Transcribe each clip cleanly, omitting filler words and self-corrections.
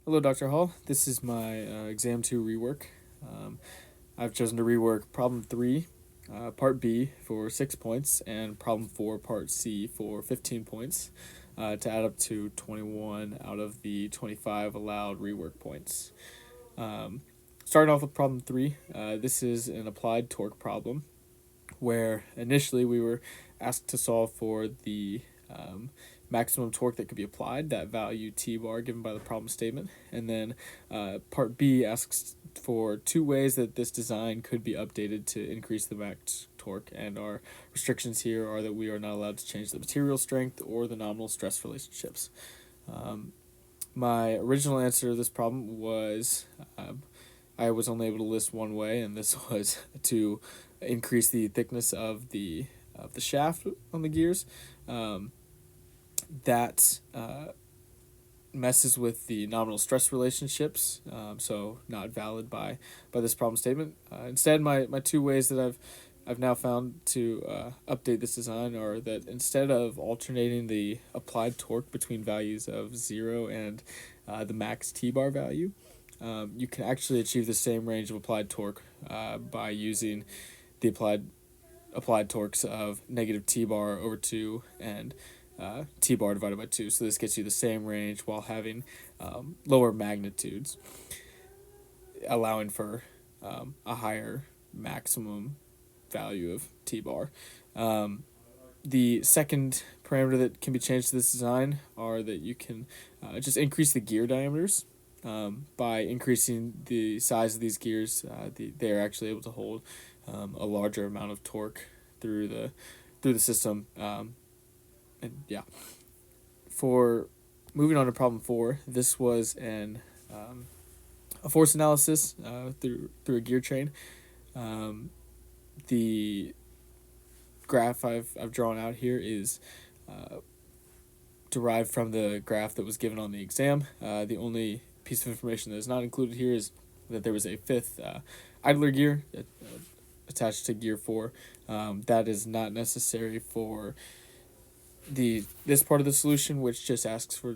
Hello, Dr. Hall. This is my exam 2 rework. Um, I've chosen to rework problem 3, part B for 6 points, and problem 4, part C for 15 points to add up to 21 out of the 25 allowed rework points. Um, Starting off with problem 3, this is an applied torque problem where initially we were asked to solve for the maximum torque that could be applied, that value T bar given by the problem statement. And then part B asks for two ways that this design could be updated to increase the max torque. And our restrictions here are that we are not allowed to change the material strength or the nominal stress relationships. My original answer to this problem was I was only able to list one way, and this was to increase the thickness of the shaft on the gears. That messes with the nominal stress relationships, so not valid by this problem statement. Instead, my two ways that I've now found to update this design are that instead of alternating the applied torque between values of 0 and the max T-bar value, you can actually achieve the same range of applied torque by using the applied torques of negative T-bar over 2 and T-bar divided by 2. So this gets you the same range while having lower magnitudes, allowing for a higher maximum value of T-bar. The second parameter that can be changed to this design are that you can just increase the gear diameters. By increasing the size of these gears, they're actually able to hold a larger amount of torque through the system. And yeah, for moving on to problem 4, this was a force analysis through a gear train. The graph I've drawn out here is derived from the graph that was given on the exam. The only piece of information that is not included here is that there was a fifth idler gear attached to gear 4. That is not necessary for this part of the solution, which just asks for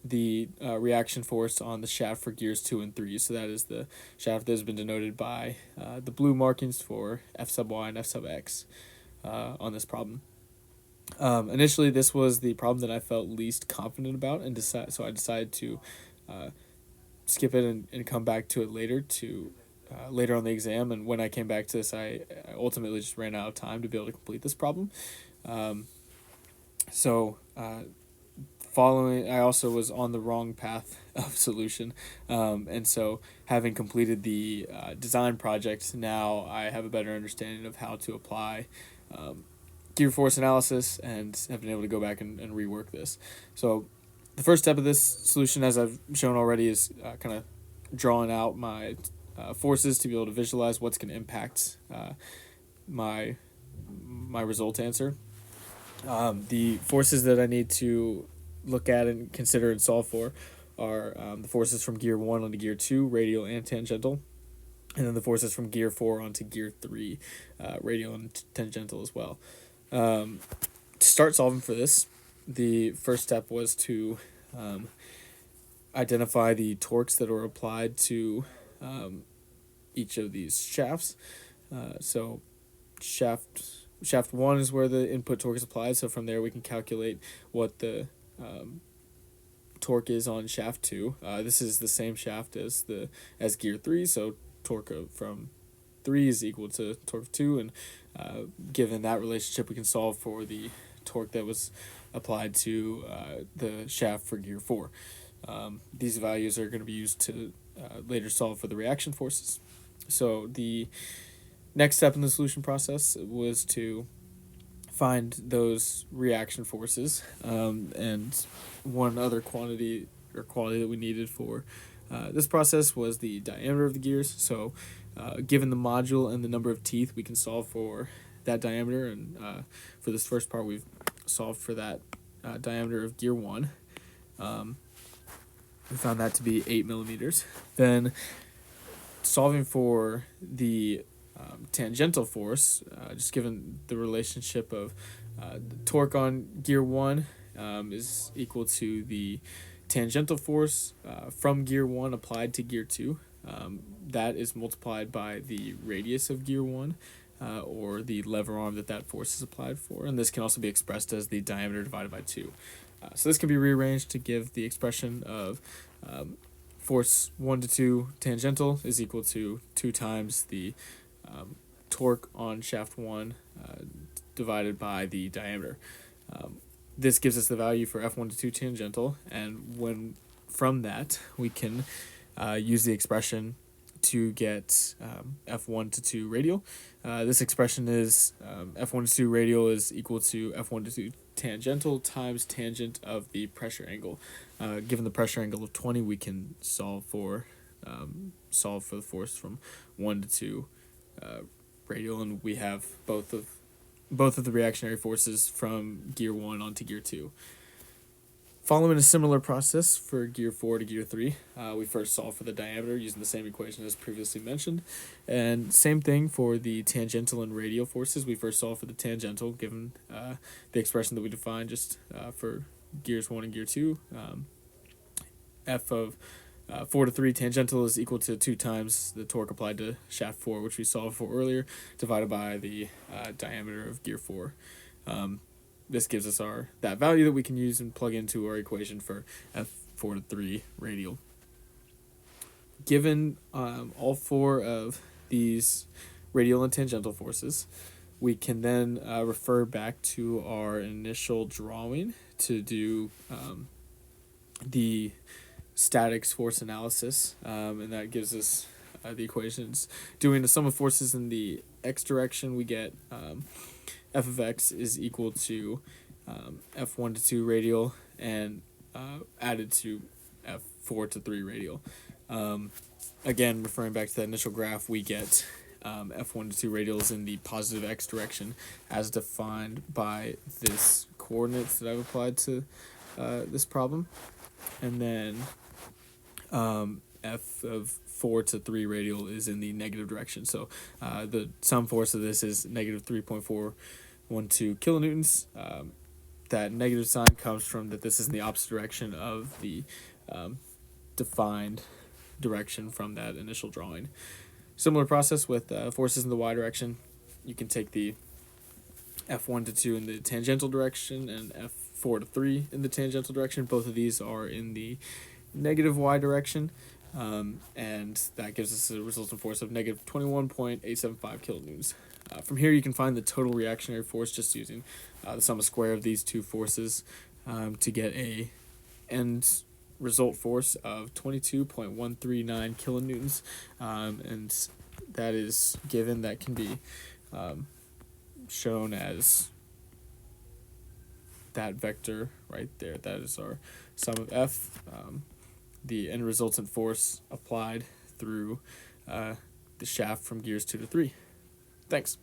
the reaction force on the shaft for gears 2 and 3. So that is the shaft that has been denoted by the blue markings for F sub y and F sub x on this problem. Initially, this was the problem that I felt least confident about, and so I decided to skip it and come back to it later on the exam. And when I came back to this, I ultimately just ran out of time to be able to complete this problem. Following, I also was on the wrong path of solution, and so having completed the design project, now I have a better understanding of how to apply gear force analysis and have been able to go back and rework this. So the first step of this solution, as I've shown already, is kind of drawing out my forces to be able to visualize what's going to impact my result answer. The forces that I need to look at and consider and solve for are the forces from gear 1 onto gear 2, radial and tangential, and then the forces from gear 4 onto gear 3, radial and tangential as well. To start solving for this, the first step was to identify the torques that are applied to each of these shafts. So shaft 1 is where the input torque is applied, so from there we can calculate what the torque is on shaft 2. This is the same shaft as gear 3, so torque from 3 is equal to torque of 2, and given that relationship, we can solve for the torque that was applied to the shaft for gear 4. These values are going to be used to later solve for the reaction forces. So the next step in the solution process was to find those reaction forces, and one other quantity or quality that we needed for this process was the diameter of the gears. So given the module and the number of teeth, we can solve for that diameter, and for this first part we've solved for that diameter of gear 1. We found that to be 8 millimeters. Then solving for the tangential force, just given the relationship of the torque on gear 1 is equal to the tangential force from gear 1 applied to gear 2. That is multiplied by the radius of gear 1, or the lever arm that force is applied for, and this can also be expressed as the diameter divided by 2. So this can be rearranged to give the expression of force 1 to 2 tangential is equal to 2 times the torque on shaft 1 divided by the diameter. This gives us the value for F1 to 2 tangential, and when from that we can use the expression to get F1 to 2 radial. This expression is F1 to 2 radial is equal to F1 to 2 tangential times tangent of the pressure angle. Given the pressure angle of 20, we can solve for the force from 1 to 2 radial, and we have both of the reactionary forces from gear 1 onto gear 2. Following a similar process for gear 4 to gear 3, we first solve for the diameter using the same equation as previously mentioned. And same thing for the tangential and radial forces. We first solve for the tangential given the expression that we defined just for gears 1 and gear 2. F of 4 to 3 tangential is equal to 2 times the torque applied to shaft 4, which we solved for earlier, divided by the diameter of gear 4. This gives us that value that we can use and plug into our equation for F4 to 3 radial. Given all 4 of these radial and tangential forces, we can then refer back to our initial drawing to do the statics force analysis, and that gives us the equations. Doing the sum of forces in the x direction, we get f of x is equal to F1 to 2 radial and added to F4 to 3 radial. Again, referring back to that initial graph, we get F1 to 2 radials in the positive x direction as defined by this coordinates that I've applied to this problem. And then F of 4 to 3 radial is in the negative direction. So the sum force of this is negative 3.412 kilonewtons. That negative sign comes from that this is in the opposite direction of the defined direction from that initial drawing. Similar process with forces in the y direction. You can take the F1 to 2 in the tangential direction and F4 to 3 in the tangential direction. Both of these are in the negative y direction, and that gives us a resultant force of negative 21.875 kilonewtons. From here, you can find the total reactionary force just using the sum of square of these two forces to get a end result force of 22.139 kilonewtons, and that is given. That can be shown as that vector right there. That is our sum of F, the end resultant force applied through the shaft from gears 2 to 3. Thanks.